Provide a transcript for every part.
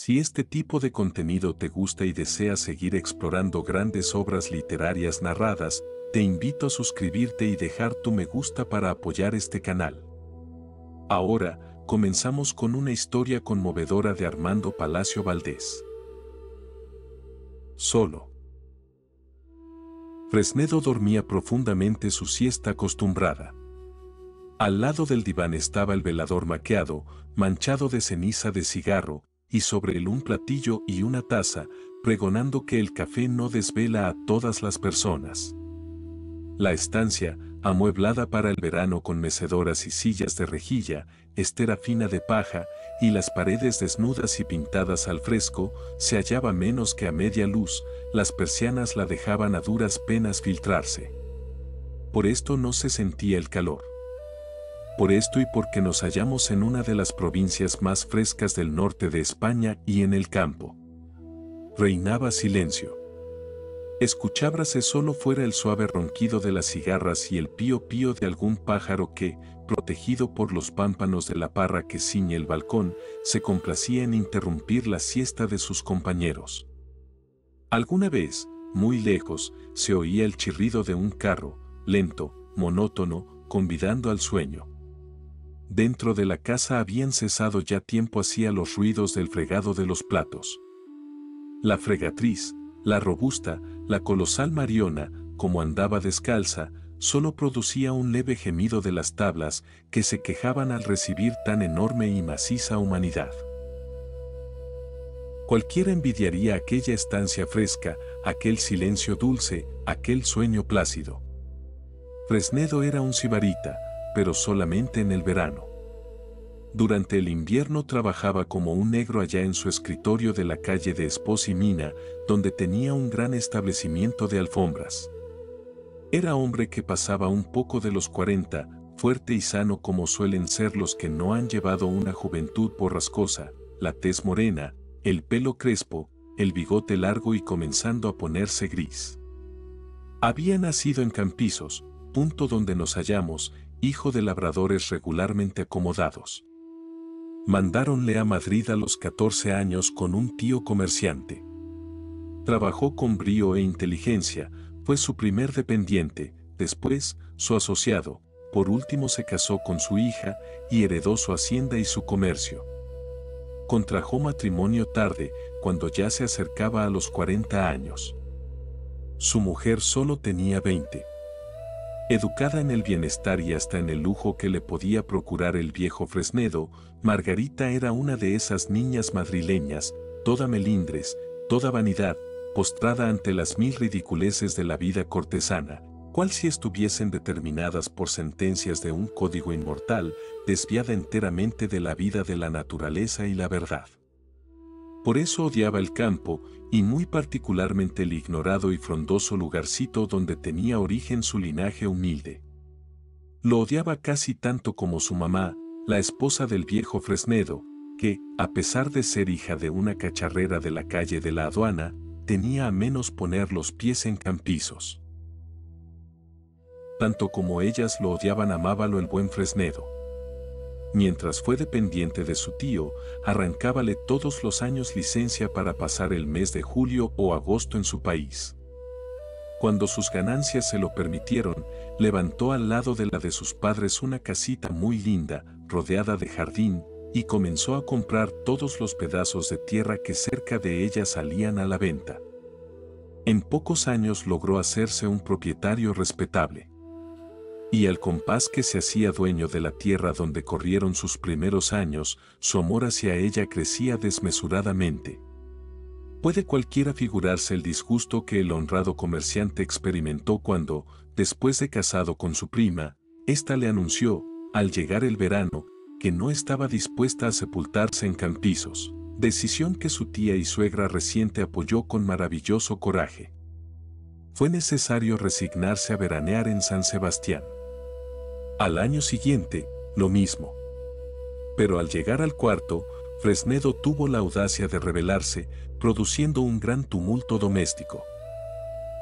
Si este tipo de contenido te gusta y deseas seguir explorando grandes obras literarias narradas, te invito a suscribirte y dejar tu me gusta para apoyar este canal. Ahora, comenzamos con una historia conmovedora de Armando Palacio Valdés. Solo. Fresnedo dormía profundamente su siesta acostumbrada. Al lado del diván estaba el velador maqueado, manchado de ceniza de cigarro, y sobre él un platillo y una taza, pregonando que el café no desvela a todas las personas. La estancia, amueblada para el verano con mecedoras y sillas de rejilla, estera fina de paja, y las paredes desnudas y pintadas al fresco, se hallaba menos que a media luz, las persianas la dejaban a duras penas filtrarse. Por esto no se sentía el calor. Por esto y porque nos hallamos en una de las provincias más frescas del norte de España y en el campo. Reinaba silencio. Escuchábase solo fuera el suave ronquido de las cigarras y el pío pío de algún pájaro que, protegido por los pámpanos de la parra que ciñe el balcón, se complacía en interrumpir la siesta de sus compañeros. Alguna vez, muy lejos, se oía el chirrido de un carro, lento, monótono, convidando al sueño. Dentro de la casa habían cesado ya tiempo hacía los ruidos del fregado de los platos. La fregatriz, la robusta, la colosal Mariona, como andaba descalza, solo producía un leve gemido de las tablas que se quejaban al recibir tan enorme y maciza humanidad. Cualquiera envidiaría aquella estancia fresca, aquel silencio dulce, aquel sueño plácido. Fresnedo era un sibarita, pero solamente en el verano. Durante el invierno trabajaba como un negro allá en su escritorio de la calle de Espós y Mina, donde tenía un gran establecimiento de alfombras. Era hombre que pasaba un poco de los 40, fuerte y sano como suelen ser los que no han llevado una juventud borrascosa, la tez morena, el pelo crespo, el bigote largo y comenzando a ponerse gris. Había nacido en Campizos, punto donde nos hallamos, hijo de labradores regularmente acomodados. Mandáronle a Madrid a los 14 años con un tío comerciante. Trabajó con brío e inteligencia, fue su primer dependiente, después, su asociado, por último se casó con su hija y heredó su hacienda y su comercio. Contrajo matrimonio tarde, cuando ya se acercaba a los 40 años. Su mujer solo tenía 20. Educada en el bienestar y hasta en el lujo que le podía procurar el viejo Fresnedo, Margarita era una de esas niñas madrileñas, toda melindres, toda vanidad, postrada ante las mil ridiculeces de la vida cortesana, cual si estuviesen determinadas por sentencias de un código inmortal, desviada enteramente de la vida de la naturaleza y la verdad. Por eso odiaba el campo, y muy particularmente el ignorado y frondoso lugarcito donde tenía origen su linaje humilde. Lo odiaba casi tanto como su mamá, la esposa del viejo Fresnedo, que, a pesar de ser hija de una cacharrera de la calle de la Aduana, tenía a menos poner los pies en Campizos. Tanto como ellas lo odiaban amábalo el buen Fresnedo. Mientras fue dependiente de su tío, arrancábale todos los años licencia para pasar el mes de julio o agosto en su país. Cuando sus ganancias se lo permitieron, levantó al lado de la de sus padres una casita muy linda, rodeada de jardín, y comenzó a comprar todos los pedazos de tierra que cerca de ella salían a la venta. En pocos años logró hacerse un propietario respetable. Y al compás que se hacía dueño de la tierra donde corrieron sus primeros años, su amor hacia ella crecía desmesuradamente. Puede cualquiera figurarse el disgusto que el honrado comerciante experimentó cuando, después de casado con su prima, ésta le anunció, al llegar el verano, que no estaba dispuesta a sepultarse en Campizos, decisión que su tía y suegra reciente apoyó con maravilloso coraje. Fue necesario resignarse a veranear en San Sebastián. Al año siguiente, lo mismo. Pero al llegar al cuarto, Fresnedo tuvo la audacia de rebelarse, produciendo un gran tumulto doméstico.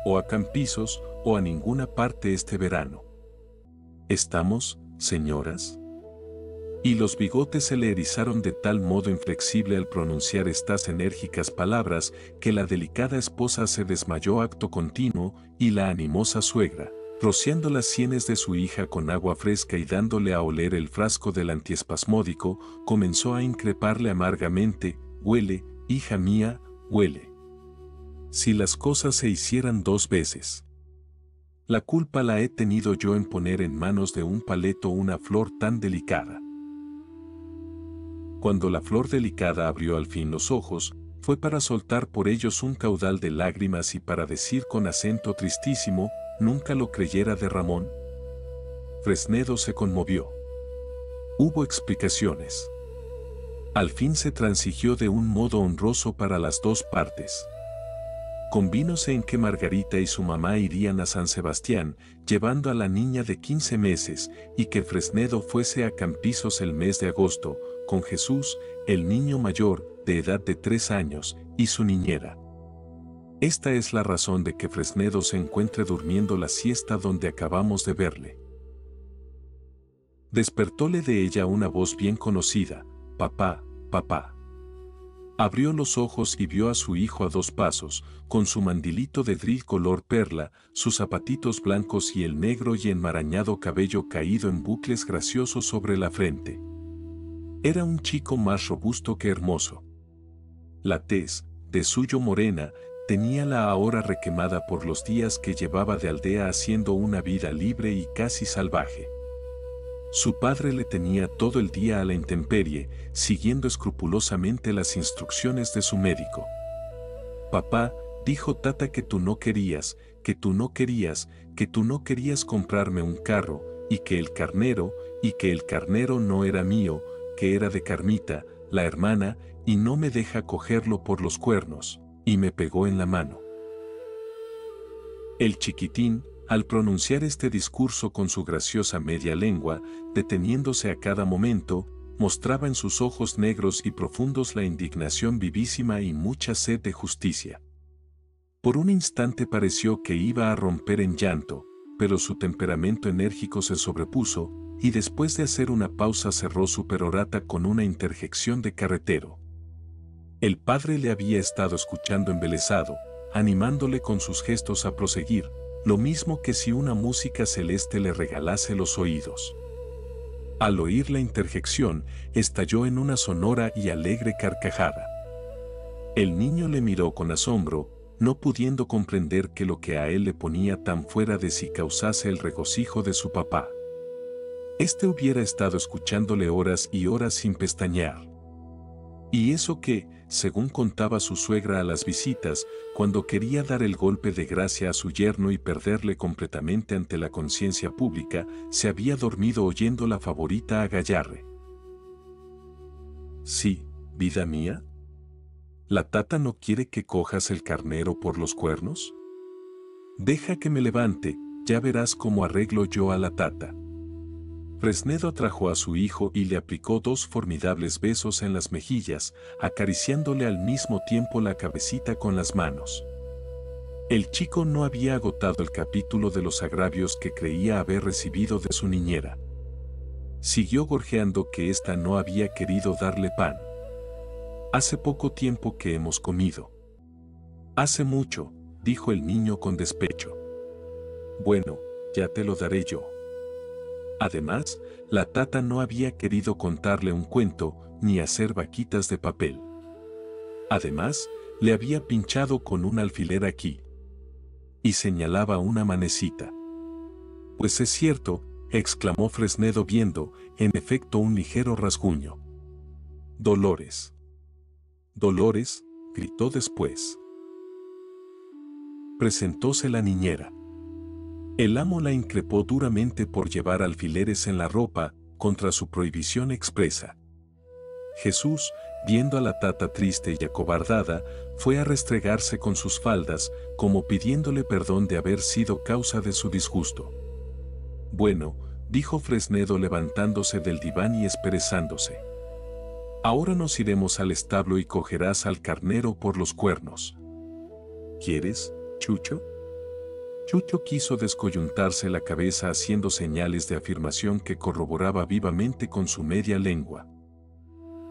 O a Campizos o a ninguna parte este verano. ¿Estamos, señoras? Y los bigotes se le erizaron de tal modo inflexible al pronunciar estas enérgicas palabras que la delicada esposa se desmayó acto continuo y la animosa suegra, rociando las sienes de su hija con agua fresca y dándole a oler el frasco del antiespasmódico, comenzó a increparle amargamente: «Huele, hija mía, huele. Si las cosas se hicieran 2 veces. La culpa la he tenido yo en poner en manos de un paleto una flor tan delicada». Cuando la flor delicada abrió al fin los ojos, fue para soltar por ellos un caudal de lágrimas y para decir con acento tristísimo: «¿Nunca lo creyera de Ramón?». Fresnedo se conmovió. Hubo explicaciones. Al fin se transigió de un modo honroso para las 2 partes. Convínose en que Margarita y su mamá irían a San Sebastián, llevando a la niña de 15 meses, y que Fresnedo fuese a Campizos el mes de agosto, con Jesús, el niño mayor, de edad de 3 años, y su niñera. Esta es la razón de que Fresnedo se encuentre durmiendo la siesta donde acabamos de verle. Despertóle de ella una voz bien conocida: «Papá, papá». Abrió los ojos y vio a su hijo a 2 pasos, con su mandilito de dril color perla, sus zapatitos blancos y el negro y enmarañado cabello caído en bucles graciosos sobre la frente. Era un chico más robusto que hermoso. La tez, de suyo morena, teníala ahora requemada por los días que llevaba de aldea haciendo una vida libre y casi salvaje. Su padre le tenía todo el día a la intemperie, siguiendo escrupulosamente las instrucciones de su médico. «Papá», dijo Tata, «que tú no querías, que tú no querías, que tú no querías comprarme un carro, y que el carnero no era mío, que era de Carmita, la hermana, y no me deja cogerlo por los cuernos», y me pegó en la mano. El chiquitín, al pronunciar este discurso con su graciosa media lengua, deteniéndose a cada momento, mostraba en sus ojos negros y profundos la indignación vivísima y mucha sed de justicia. Por un instante pareció que iba a romper en llanto, pero su temperamento enérgico se sobrepuso, y después de hacer una pausa cerró su perorata con una interjección de carretero. El padre le había estado escuchando embelesado, animándole con sus gestos a proseguir, lo mismo que si una música celeste le regalase los oídos. Al oír la interjección, estalló en una sonora y alegre carcajada. El niño le miró con asombro, no pudiendo comprender que lo que a él le ponía tan fuera de sí causase el regocijo de su papá. Este hubiera estado escuchándole horas y horas sin pestañear. Y eso que, según contaba su suegra a las visitas, cuando quería dar el golpe de gracia a su yerno y perderle completamente ante la conciencia pública, se había dormido oyendo la favorita a Gayarre. «Sí, vida mía. ¿La Tata no quiere que cojas el carnero por los cuernos? Deja que me levante, ya verás cómo arreglo yo a la Tata». Fresnedo atrajo a su hijo y le aplicó 2 formidables besos en las mejillas, acariciándole al mismo tiempo la cabecita con las manos. El chico no había agotado el capítulo de los agravios que creía haber recibido de su niñera. Siguió gorjeando que ésta no había querido darle pan. «Hace poco tiempo que hemos comido». «Hace mucho», dijo el niño con despecho. «Bueno, ya te lo daré yo». Además, la Tata no había querido contarle un cuento ni hacer vaquitas de papel. Además, le había pinchado con un alfiler aquí. Y señalaba una manecita. «Pues es cierto», exclamó Fresnedo viendo, en efecto, un ligero rasguño. «Dolores». «Dolores», gritó después. Presentóse la niñera. El amo la increpó duramente por llevar alfileres en la ropa, contra su prohibición expresa. Jesús, viendo a la Tata triste y acobardada, fue a restregarse con sus faldas, como pidiéndole perdón de haber sido causa de su disgusto. «Bueno», dijo Fresnedo levantándose del diván y esperezándose. «Ahora nos iremos al establo y cogerás al carnero por los cuernos. ¿Quieres, Chucho?». Chucho quiso descoyuntarse la cabeza haciendo señales de afirmación que corroboraba vivamente con su media lengua.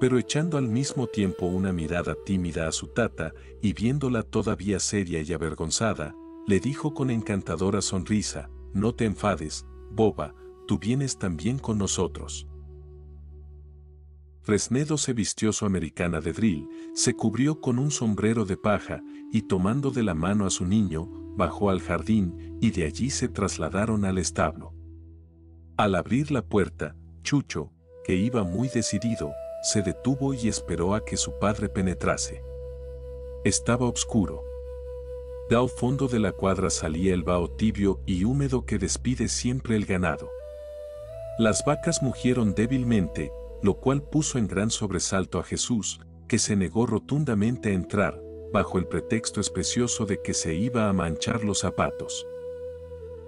Pero echando al mismo tiempo una mirada tímida a su tata y viéndola todavía seria y avergonzada, le dijo con encantadora sonrisa: «No te enfades, boba, tú vienes también con nosotros». Fresnedo se vistió su americana de drill, se cubrió con un sombrero de paja y tomando de la mano a su niño, bajó al jardín y de allí se trasladaron al establo. Al abrir la puerta, Chucho, que iba muy decidido, se detuvo y esperó a que su padre penetrase. Estaba oscuro. Del fondo de la cuadra salía el vaho tibio y húmedo que despide siempre el ganado. Las vacas mugieron débilmente, lo cual puso en gran sobresalto a Jesús, que se negó rotundamente a entrar, bajo el pretexto especioso de que se iba a manchar los zapatos.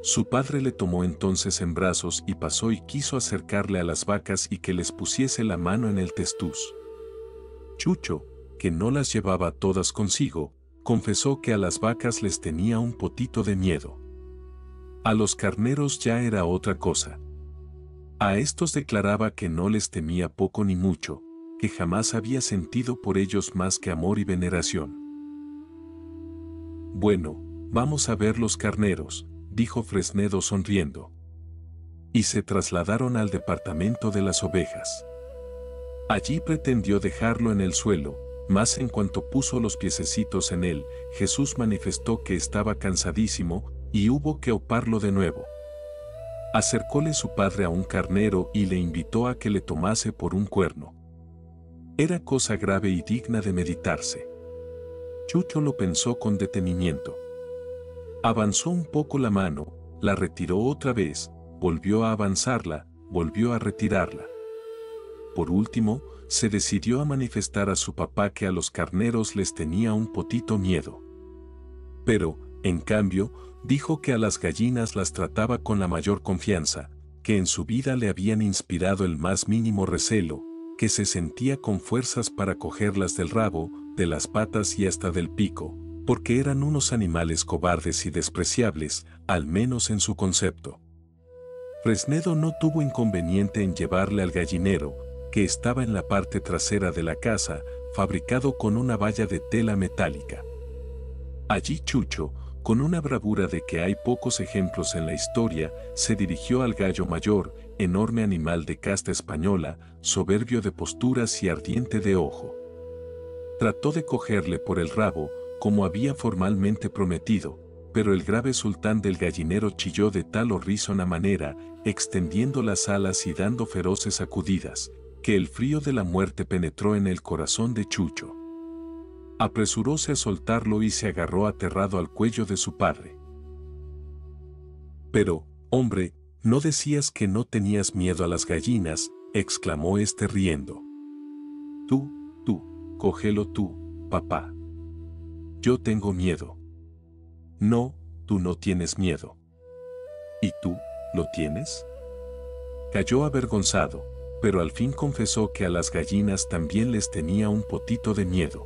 Su padre le tomó entonces en brazos y pasó y quiso acercarle a las vacas y que les pusiese la mano en el testuz. Chucho, que no las llevaba todas consigo, confesó que a las vacas les tenía un potito de miedo. A los carneros ya era otra cosa. A estos declaraba que no les temía poco ni mucho, que jamás había sentido por ellos más que amor y veneración. «Bueno, vamos a ver los carneros», dijo Fresnedo sonriendo. Y se trasladaron al departamento de las ovejas. Allí pretendió dejarlo en el suelo, mas en cuanto puso los piececitos en él, Jesús manifestó que estaba cansadísimo y hubo que oparlo de nuevo. Acercóle su padre a un carnero y le invitó a que le tomase por un cuerno. Era cosa grave y digna de meditarse. Chucho lo pensó con detenimiento. Avanzó un poco la mano, la retiró otra vez, volvió a avanzarla, volvió a retirarla. Por último, se decidió a manifestar a su papá que a los carneros les tenía un potito miedo. Pero, en cambio, dijo que a las gallinas las trataba con la mayor confianza, que en su vida le habían inspirado el más mínimo recelo, que se sentía con fuerzas para cogerlas del rabo, de las patas y hasta del pico, porque eran unos animales cobardes y despreciables, al menos en su concepto. Fresnedo no tuvo inconveniente en llevarle al gallinero, que estaba en la parte trasera de la casa, fabricado con una valla de tela metálica. Allí Chucho, con una bravura de que hay pocos ejemplos en la historia, se dirigió al gallo mayor, enorme animal de casta española, soberbio de posturas y ardiente de ojo. Trató de cogerle por el rabo, como había formalmente prometido, pero el grave sultán del gallinero chilló de tal horrísona manera, extendiendo las alas y dando feroces sacudidas, que el frío de la muerte penetró en el corazón de Chucho. Apresuróse a soltarlo y se agarró aterrado al cuello de su padre. «Pero, hombre, ¿no decías que no tenías miedo a las gallinas?», exclamó este riendo. Tú, cógelo tú, papá. Yo tengo miedo». «No, tú no tienes miedo». «¿Y tú, lo tienes?». Cayó avergonzado, pero al fin confesó que a las gallinas también les tenía un potito de miedo.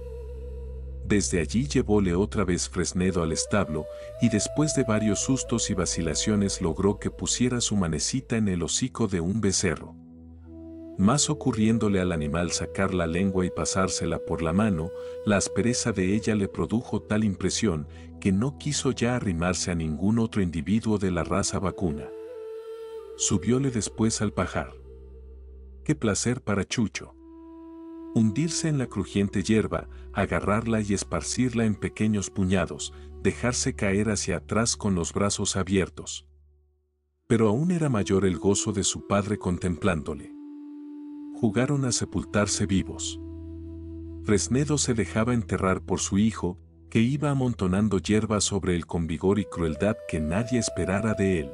Desde allí llevóle otra vez Fresnedo al establo y después de varios sustos y vacilaciones logró que pusiera su manecita en el hocico de un becerro. Más ocurriéndole al animal sacar la lengua y pasársela por la mano, la aspereza de ella le produjo tal impresión que no quiso ya arrimarse a ningún otro individuo de la raza vacuna. Subióle después al pajar. ¡Qué placer para Chucho! Hundirse en la crujiente hierba, agarrarla y esparcirla en pequeños puñados, dejarse caer hacia atrás con los brazos abiertos. Pero aún era mayor el gozo de su padre contemplándole. Jugaron a sepultarse vivos. Fresnedo se dejaba enterrar por su hijo, que iba amontonando hierba sobre él con vigor y crueldad que nadie esperara de él.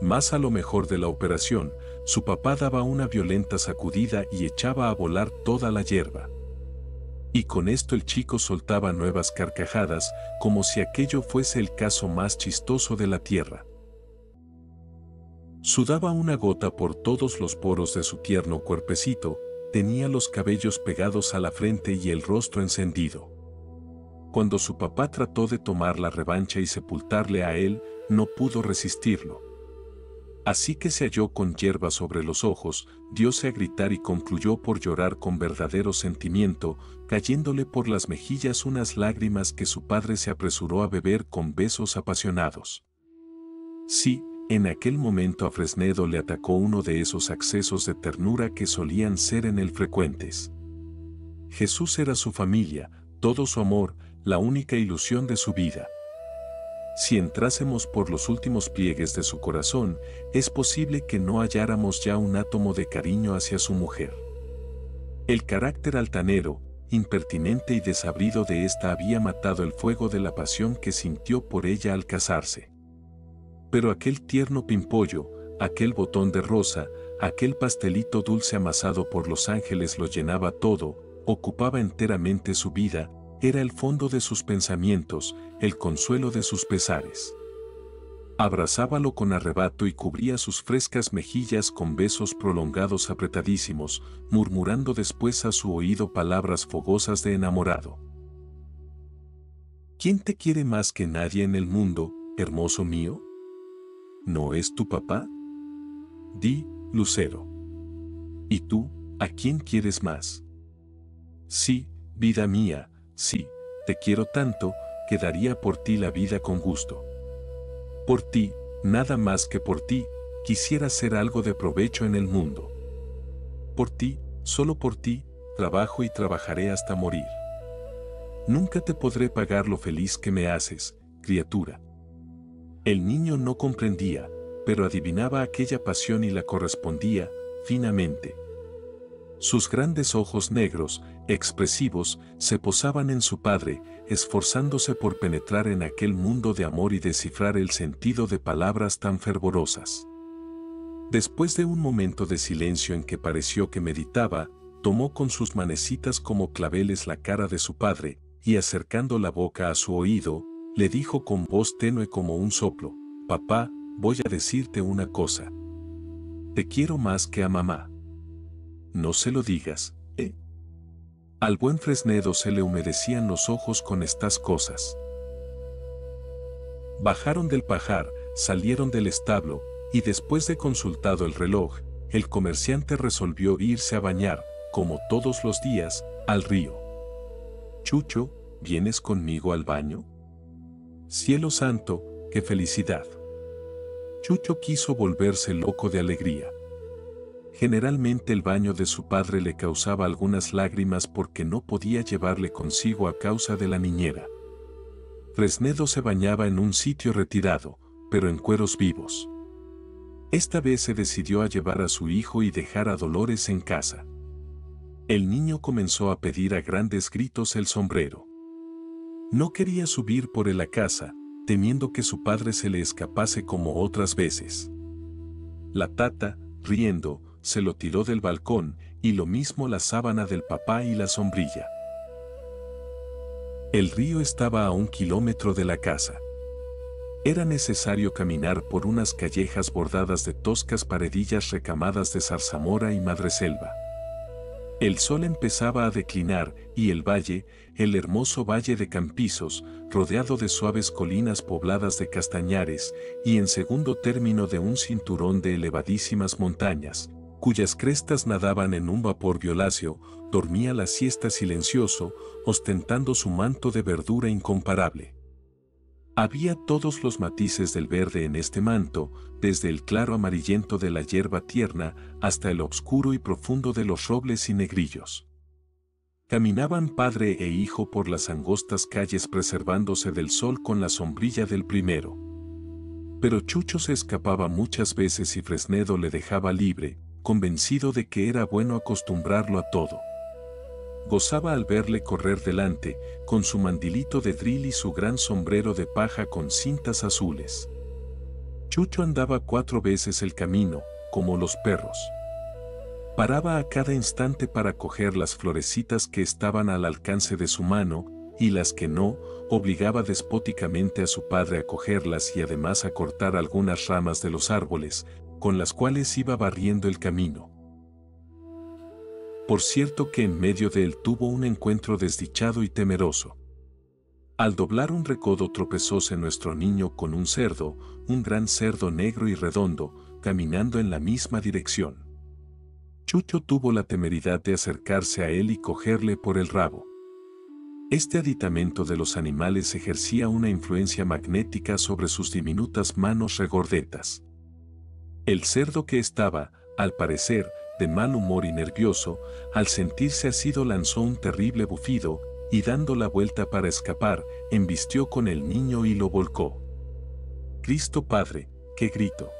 Más a lo mejor de la operación, su papá daba una violenta sacudida y echaba a volar toda la hierba. Y con esto el chico soltaba nuevas carcajadas, como si aquello fuese el caso más chistoso de la tierra. Sudaba una gota por todos los poros de su tierno cuerpecito, tenía los cabellos pegados a la frente y el rostro encendido. Cuando su papá trató de tomar la revancha y sepultarle a él, no pudo resistirlo. Así que se halló con hierba sobre los ojos, dióse a gritar y concluyó por llorar con verdadero sentimiento, cayéndole por las mejillas unas lágrimas que su padre se apresuró a beber con besos apasionados. Sí, en aquel momento a Fresnedo le atacó uno de esos accesos de ternura que solían ser en él frecuentes. Jesús era su familia, todo su amor, la única ilusión de su vida. Si entrásemos por los últimos pliegues de su corazón, es posible que no halláramos ya un átomo de cariño hacia su mujer. El carácter altanero, impertinente y desabrido de ésta había matado el fuego de la pasión que sintió por ella al casarse. Pero aquel tierno pimpollo, aquel botón de rosa, aquel pastelito dulce amasado por los ángeles lo llenaba todo, ocupaba enteramente su vida, era el fondo de sus pensamientos, el consuelo de sus pesares. Abrazábalo con arrebato y cubría sus frescas mejillas con besos prolongados apretadísimos, murmurando después a su oído palabras fogosas de enamorado. ¿Quién te quiere más que nadie en el mundo, hermoso mío? ¿No es tu papá? Di, Lucero. ¿Y tú, a quién quieres más? Sí, vida mía, sí, te quiero tanto, que daría por ti la vida con gusto. Por ti, nada más que por ti, quisiera ser algo de provecho en el mundo. Por ti, solo por ti, trabajo y trabajaré hasta morir. Nunca te podré pagar lo feliz que me haces, criatura. El niño no comprendía, pero adivinaba aquella pasión y la correspondía, finamente. Sus grandes ojos negros, expresivos, se posaban en su padre, esforzándose por penetrar en aquel mundo de amor y descifrar el sentido de palabras tan fervorosas. Después de un momento de silencio en que pareció que meditaba, tomó con sus manecitas como claveles la cara de su padre, y acercando la boca a su oído, le dijo con voz tenue como un soplo: «Papá, voy a decirte una cosa. Te quiero más que a mamá». «No se lo digas, ¿eh?». Al buen Fresnedo se le humedecían los ojos con estas cosas. Bajaron del pajar, salieron del establo, y después de consultado el reloj, el comerciante resolvió irse a bañar, como todos los días, al río. «Chucho, ¿vienes conmigo al baño?». «Cielo santo, qué felicidad». Chucho quiso volverse loco de alegría. Generalmente el baño de su padre le causaba algunas lágrimas porque no podía llevarle consigo a causa de la niñera. Fresnedo se bañaba en un sitio retirado, pero en cueros vivos. Esta vez se decidió a llevar a su hijo y dejar a Dolores en casa. El niño comenzó a pedir a grandes gritos el sombrero. No quería subir por la casa, temiendo que su padre se le escapase como otras veces. La tata, riendo, se lo tiró del balcón, y lo mismo la sábana del papá y la sombrilla. El río estaba a 1 kilómetro de la casa. Era necesario caminar por unas callejas bordadas de toscas paredillas recamadas de zarzamora y madreselva. El sol empezaba a declinar, y el valle, el hermoso valle de Campizos, rodeado de suaves colinas pobladas de castañares, y en segundo término de un cinturón de elevadísimas montañas, cuyas crestas nadaban en un vapor violáceo, dormía la siesta silencioso, ostentando su manto de verdura incomparable. Había todos los matices del verde en este manto, desde el claro amarillento de la hierba tierna hasta el obscuro y profundo de los robles y negrillos. Caminaban padre e hijo por las angostas calles preservándose del sol con la sombrilla del primero. Pero Chucho se escapaba muchas veces y Fresnedo le dejaba libre, convencido de que era bueno acostumbrarlo a todo. Gozaba al verle correr delante, con su mandilito de dril y su gran sombrero de paja con cintas azules. Chucho andaba 4 veces el camino, como los perros. Paraba a cada instante para coger las florecitas que estaban al alcance de su mano, y las que no, obligaba despóticamente a su padre a cogerlas y además a cortar algunas ramas de los árboles, con las cuales iba barriendo el camino. Por cierto que en medio de él tuvo un encuentro desdichado y temeroso. Al doblar un recodo tropezóse nuestro niño con un cerdo, un gran cerdo negro y redondo, caminando en la misma dirección. Chucho tuvo la temeridad de acercarse a él y cogerle por el rabo. Este aditamento de los animales ejercía una influencia magnética sobre sus diminutas manos regordetas. El cerdo, que estaba, al parecer, de mal humor y nervioso, al sentirse asido lanzó un terrible bufido, y dando la vuelta para escapar, embistió con el niño y lo volcó. ¡Cristo Padre! ¡Qué grito!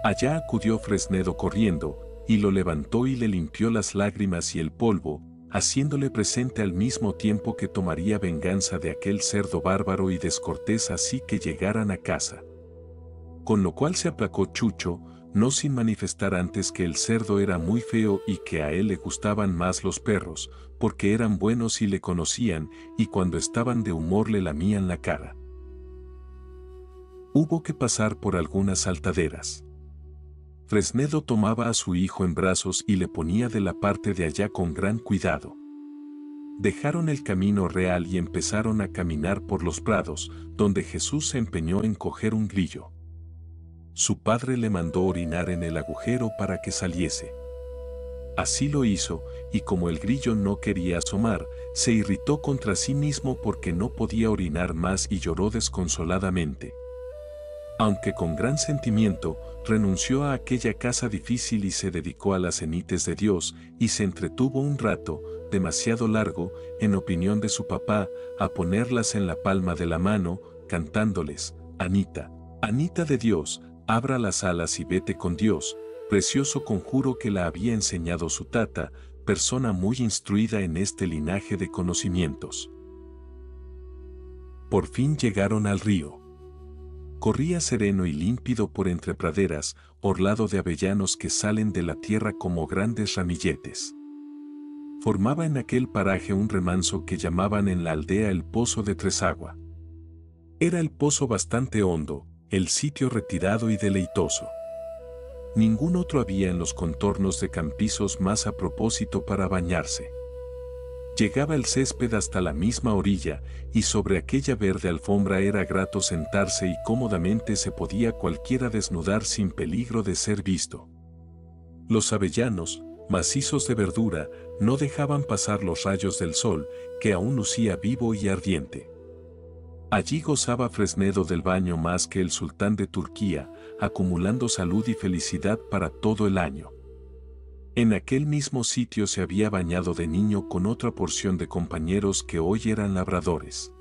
Allá acudió Fresnedo corriendo, y lo levantó y le limpió las lágrimas y el polvo, haciéndole presente al mismo tiempo que tomaría venganza de aquel cerdo bárbaro y descortés así que llegaran a casa. Con lo cual se aplacó Chucho, no sin manifestar antes que el cerdo era muy feo y que a él le gustaban más los perros, porque eran buenos y le conocían, y cuando estaban de humor le lamían la cara. Hubo que pasar por algunas saltaderas. Fresnedo tomaba a su hijo en brazos y le ponía de la parte de allá con gran cuidado. Dejaron el camino real y empezaron a caminar por los prados, donde Jesús se empeñó en coger un grillo. Su padre le mandó orinar en el agujero para que saliese. Así lo hizo, y como el grillo no quería asomar, se irritó contra sí mismo porque no podía orinar más y lloró desconsoladamente. Aunque con gran sentimiento, renunció a aquella casa difícil y se dedicó a las cenites de Dios, y se entretuvo un rato, demasiado largo, en opinión de su papá, a ponerlas en la palma de la mano, cantándoles: Anita, Anita de Dios, abra las alas y vete con Dios, precioso conjuro que la había enseñado su tata, persona muy instruida en este linaje de conocimientos. Por fin llegaron al río. Corría sereno y límpido por entre praderas, orlado de avellanos que salen de la tierra como grandes ramilletes. Formaba en aquel paraje un remanso que llamaban en la aldea el Pozo de Tresagua. Era el pozo bastante hondo, el sitio retirado y deleitoso. Ningún otro había en los contornos de Campizos más a propósito para bañarse. Llegaba el césped hasta la misma orilla, y sobre aquella verde alfombra era grato sentarse y cómodamente se podía cualquiera desnudar sin peligro de ser visto. Los avellanos, macizos de verdura, no dejaban pasar los rayos del sol, que aún lucía vivo y ardiente. Allí gozaba Fresnedo del baño más que el sultán de Turquía, acumulando salud y felicidad para todo el año. En aquel mismo sitio se había bañado de niño con otra porción de compañeros que hoy eran labradores.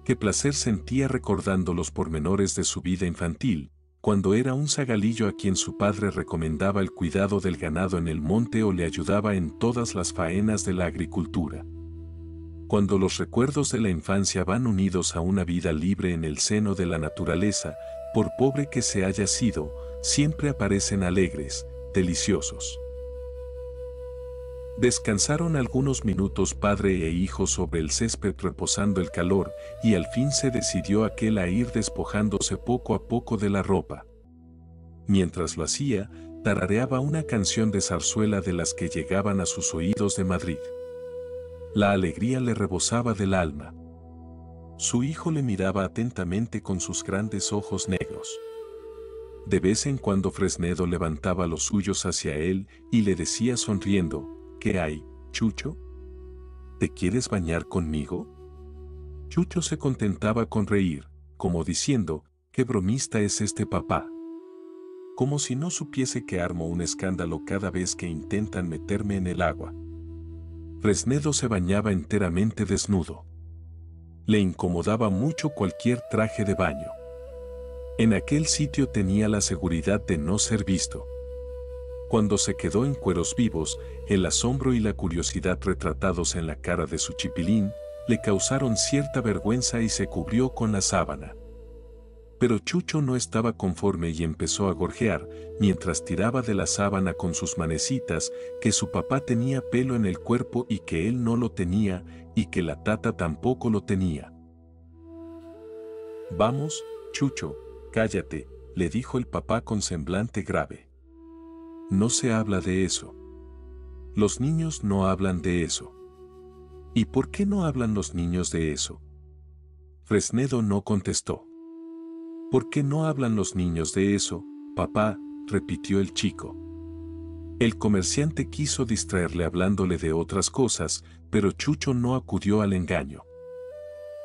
Qué placer sentía recordando los pormenores de su vida infantil, cuando era un zagalillo a quien su padre recomendaba el cuidado del ganado en el monte o le ayudaba en todas las faenas de la agricultura. Cuando los recuerdos de la infancia van unidos a una vida libre en el seno de la naturaleza, por pobre que se haya sido, siempre aparecen alegres, deliciosos. Descansaron algunos minutos padre e hijo sobre el césped reposando el calor, y al fin se decidió aquel a ir despojándose poco a poco de la ropa. Mientras lo hacía, tarareaba una canción de zarzuela de las que llegaban a sus oídos de Madrid. La alegría le rebosaba del alma. Su hijo le miraba atentamente con sus grandes ojos negros. De vez en cuando Fresnedo levantaba los suyos hacia él y le decía sonriendo: ¿Qué hay, Chucho? ¿Te quieres bañar conmigo? Chucho se contentaba con reír, como diciendo: ¿Qué bromista es este papá? Como si no supiese que armo un escándalo cada vez que intentan meterme en el agua. Fresnedo se bañaba enteramente desnudo. Le incomodaba mucho cualquier traje de baño. En aquel sitio tenía la seguridad de no ser visto. Cuando se quedó en cueros vivos, el asombro y la curiosidad retratados en la cara de su chipilín le causaron cierta vergüenza y se cubrió con la sábana. Pero Chucho no estaba conforme y empezó a gorjear, mientras tiraba de la sábana con sus manecitas, que su papá tenía pelo en el cuerpo y que él no lo tenía, y que la tata tampoco lo tenía. «Vamos, Chucho, cállate», le dijo el papá con semblante grave. «No se habla de eso. Los niños no hablan de eso». «¿Y por qué no hablan los niños de eso?», Fresnedo no contestó. ¿Por qué no hablan los niños de eso, papá?, repitió el chico. El comerciante quiso distraerle hablándole de otras cosas, pero Chucho no acudió al engaño.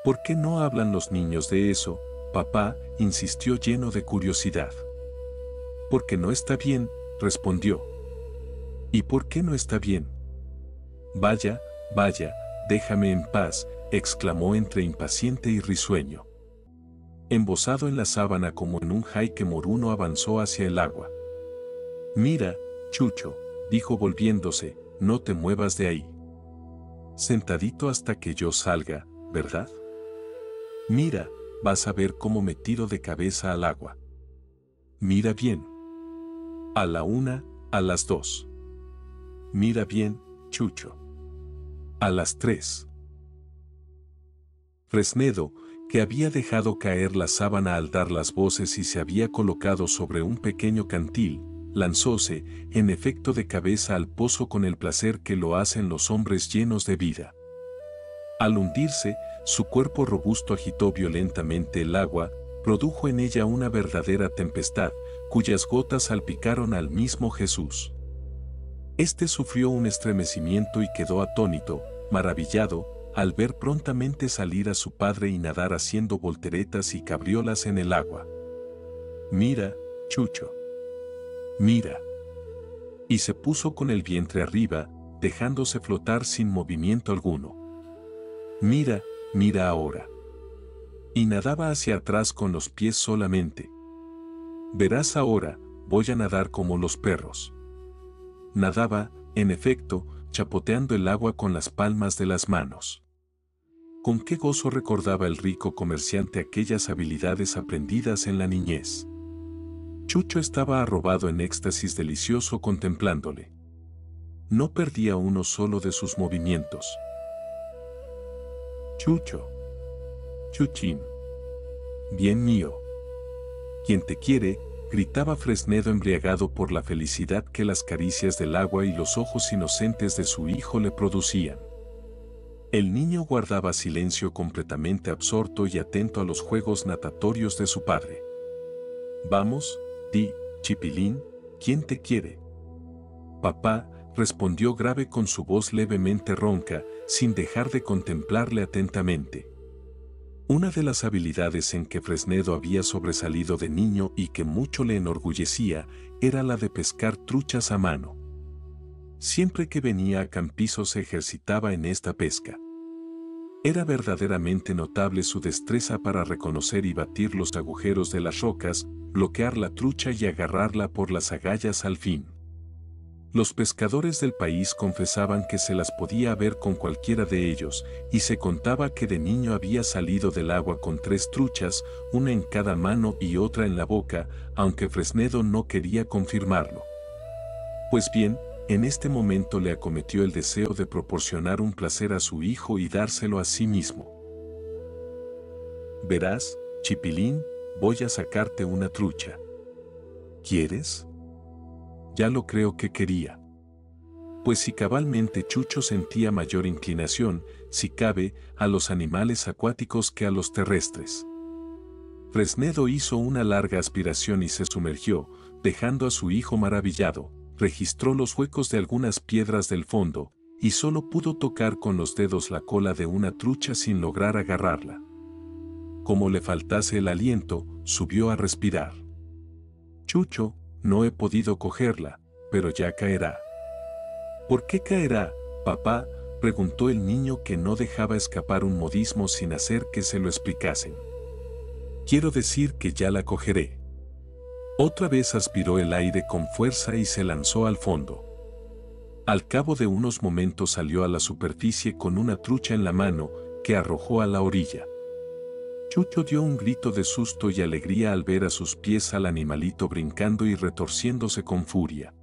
¿Por qué no hablan los niños de eso, papá?, insistió lleno de curiosidad. Porque no está bien, respondió. ¿Y por qué no está bien? Vaya, vaya, déjame en paz, exclamó entre impaciente y risueño. Embosado en la sábana como en un jaique moruno avanzó hacia el agua. Mira, Chucho, dijo volviéndose, no te muevas de ahí. Sentadito hasta que yo salga, ¿verdad? Mira, vas a ver cómo me tiro de cabeza al agua. Mira bien. A la 1, a las 2. Mira bien, Chucho. A las 3. Fresnedo, que había dejado caer la sábana al dar las voces y se había colocado sobre un pequeño cantil, lanzóse, en efecto de cabeza al pozo con el placer que lo hacen los hombres llenos de vida. Al hundirse, su cuerpo robusto agitó violentamente el agua, produjo en ella una verdadera tempestad, cuyas gotas salpicaron al mismo Jesús. Este sufrió un estremecimiento y quedó atónito, maravillado, al ver prontamente salir a su padre y nadar haciendo volteretas y cabriolas en el agua. Mira, Chucho. Mira. Y se puso con el vientre arriba, dejándose flotar sin movimiento alguno. Mira, mira ahora. Y nadaba hacia atrás con los pies solamente. Verás ahora, voy a nadar como los perros. Nadaba, en efecto, chapoteando el agua con las palmas de las manos. Con qué gozo recordaba el rico comerciante aquellas habilidades aprendidas en la niñez. Chucho estaba arrobado en éxtasis delicioso contemplándole. No perdía uno solo de sus movimientos. Chucho. Chuchín. Bien mío. Quien te quiere, gritaba Fresnedo embriagado por la felicidad que las caricias del agua y los ojos inocentes de su hijo le producían. El niño guardaba silencio completamente absorto y atento a los juegos natatorios de su padre. Vamos, di, Chipilín, ¿quién te quiere? Papá, respondió grave con su voz levemente ronca, sin dejar de contemplarle atentamente. Una de las habilidades en que Fresnedo había sobresalido de niño y que mucho le enorgullecía era la de pescar truchas a mano. Siempre que venía a Campizo se ejercitaba en esta pesca. Era verdaderamente notable su destreza para reconocer y batir los agujeros de las rocas, bloquear la trucha y agarrarla por las agallas al fin. Los pescadores del país confesaban que se las podía ver con cualquiera de ellos, y se contaba que de niño había salido del agua con 3 truchas, una en cada mano y otra en la boca, aunque Fresnedo no quería confirmarlo. Pues bien, en este momento le acometió el deseo de proporcionar un placer a su hijo y dárselo a sí mismo. Verás, Chipilín, voy a sacarte una trucha. ¿Quieres? Ya lo creo que quería. Pues si cabalmente Chucho sentía mayor inclinación, si cabe, a los animales acuáticos que a los terrestres. Fresnedo hizo una larga aspiración y se sumergió, dejando a su hijo maravillado, registró los huecos de algunas piedras del fondo, y solo pudo tocar con los dedos la cola de una trucha sin lograr agarrarla. Como le faltase el aliento, subió a respirar. Chucho, no he podido cogerla, pero ya caerá. ¿Por qué caerá, papá?, preguntó el niño que no dejaba escapar un modismo sin hacer que se lo explicasen. Quiero decir que ya la cogeré. Otra vez aspiró el aire con fuerza y se lanzó al fondo. Al cabo de unos momentos salió a la superficie con una trucha en la mano, que arrojó a la orilla. Chucho dio un grito de susto y alegría al ver a sus pies al animalito brincando y retorciéndose con furia.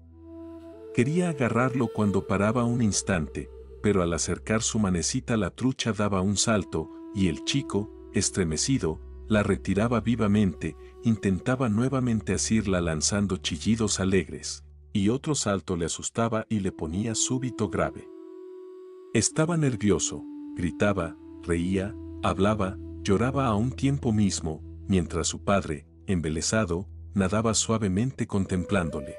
Quería agarrarlo cuando paraba un instante, pero al acercar su manecita la trucha daba un salto, y el chico, estremecido, la retiraba vivamente, intentaba nuevamente asirla lanzando chillidos alegres, y otro salto le asustaba y le ponía súbito grave. Estaba nervioso, gritaba, reía, hablaba, Lloraba a un tiempo mismo, mientras su padre, embelesado, nadaba suavemente contemplándole.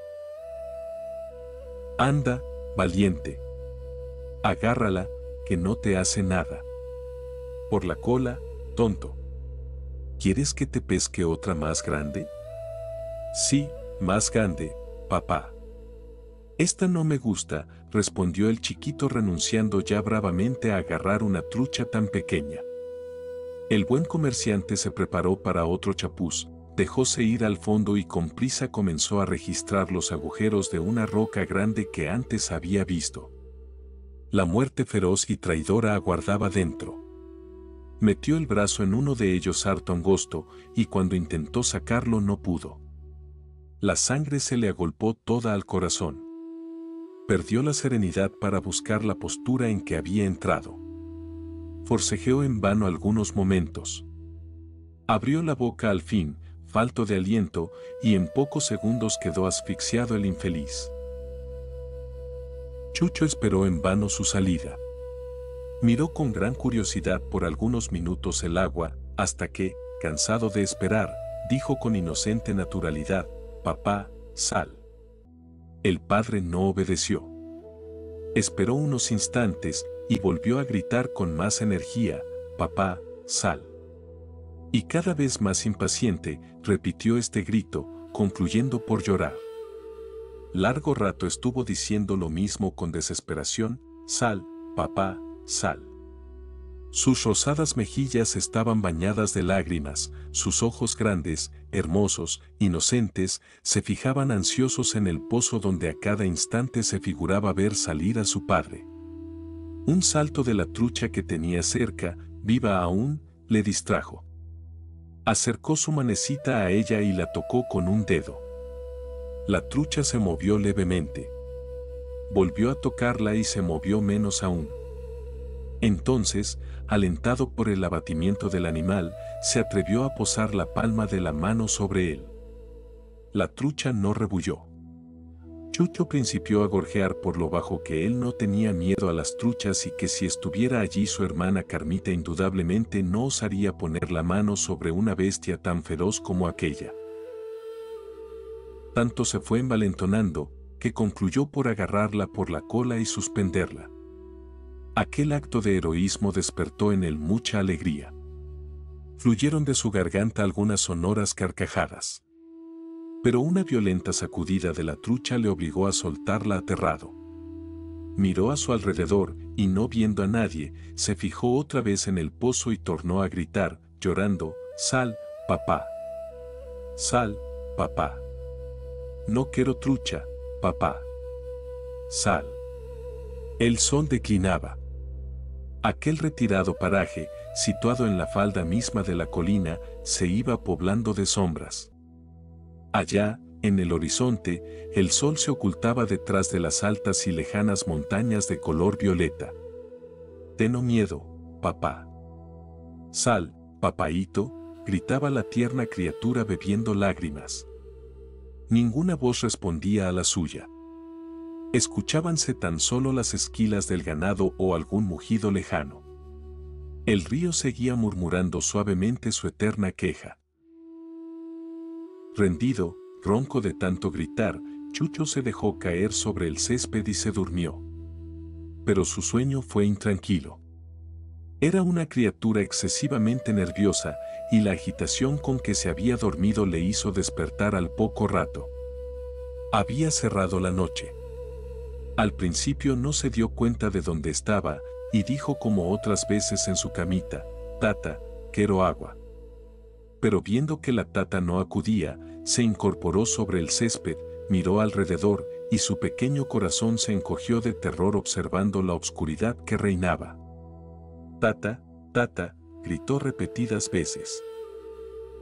Anda, valiente. Agárrala, que no te hace nada. Por la cola, tonto. ¿Quieres que te pesque otra más grande? Sí, más grande, papá. Esta no me gusta, respondió el chiquito renunciando ya bravamente a agarrar una trucha tan pequeña. El buen comerciante se preparó para otro chapuz, dejóse ir al fondo y con prisa comenzó a registrar los agujeros de una roca grande que antes había visto. La muerte feroz y traidora aguardaba dentro. Metió el brazo en uno de ellos harto angosto, y cuando intentó sacarlo no pudo. La sangre se le agolpó toda al corazón. Perdió la serenidad para buscar la postura en que había entrado. Forcejeó en vano algunos momentos. Abrió la boca al fin, falto de aliento, y en pocos segundos quedó asfixiado el infeliz. Chucho esperó en vano su salida. Miró con gran curiosidad por algunos minutos el agua, hasta que, cansado de esperar, dijo con inocente naturalidad: «Papá, sal». El padre no obedeció. Esperó unos instantes y volvió a gritar con más energía: «Papá, sal». Y cada vez más impaciente, repitió este grito, concluyendo por llorar. Largo rato estuvo diciendo lo mismo con desesperación: «Sal, papá, sal». Sus rosadas mejillas estaban bañadas de lágrimas, sus ojos grandes, hermosos, inocentes, se fijaban ansiosos en el pozo donde a cada instante se figuraba ver salir a su padre. Un salto de la trucha que tenía cerca, viva aún, le distrajo. Acercó su manecita a ella y la tocó con un dedo. La trucha se movió levemente. Volvió a tocarla y se movió menos aún. Entonces, alentado por el abatimiento del animal, se atrevió a posar la palma de la mano sobre él. La trucha no rebulló. Chucho principió a gorjear por lo bajo que él no tenía miedo a las truchas y que si estuviera allí su hermana Carmita indudablemente no osaría poner la mano sobre una bestia tan feroz como aquella. Tanto se fue envalentonando, que concluyó por agarrarla por la cola y suspenderla. Aquel acto de heroísmo despertó en él mucha alegría. Fluyeron de su garganta algunas sonoras carcajadas. Pero una violenta sacudida de la trucha le obligó a soltarla aterrado. Miró a su alrededor y no viendo a nadie, se fijó otra vez en el pozo y tornó a gritar, llorando: «Sal, papá. Sal, papá. No quiero trucha, papá. Sal». El sol declinaba. Aquel retirado paraje, situado en la falda misma de la colina, se iba poblando de sombras. Allá, en el horizonte, el sol se ocultaba detrás de las altas y lejanas montañas de color violeta. «Ten miedo, papá. Sal, papaíto», gritaba la tierna criatura bebiendo lágrimas. Ninguna voz respondía a la suya. Escuchábanse tan solo las esquilas del ganado o algún mugido lejano. El río seguía murmurando suavemente su eterna queja. Rendido, ronco de tanto gritar, Chucho se dejó caer sobre el césped y se durmió. Pero su sueño fue intranquilo. Era una criatura excesivamente nerviosa, y la agitación con que se había dormido le hizo despertar al poco rato. Había cerrado la noche. Al principio no se dio cuenta de dónde estaba, y dijo como otras veces en su camita: «Tata, quiero agua». Pero viendo que la tata no acudía, se incorporó sobre el césped, miró alrededor, y su pequeño corazón se encogió de terror observando la obscuridad que reinaba. «Tata, tata», gritó repetidas veces.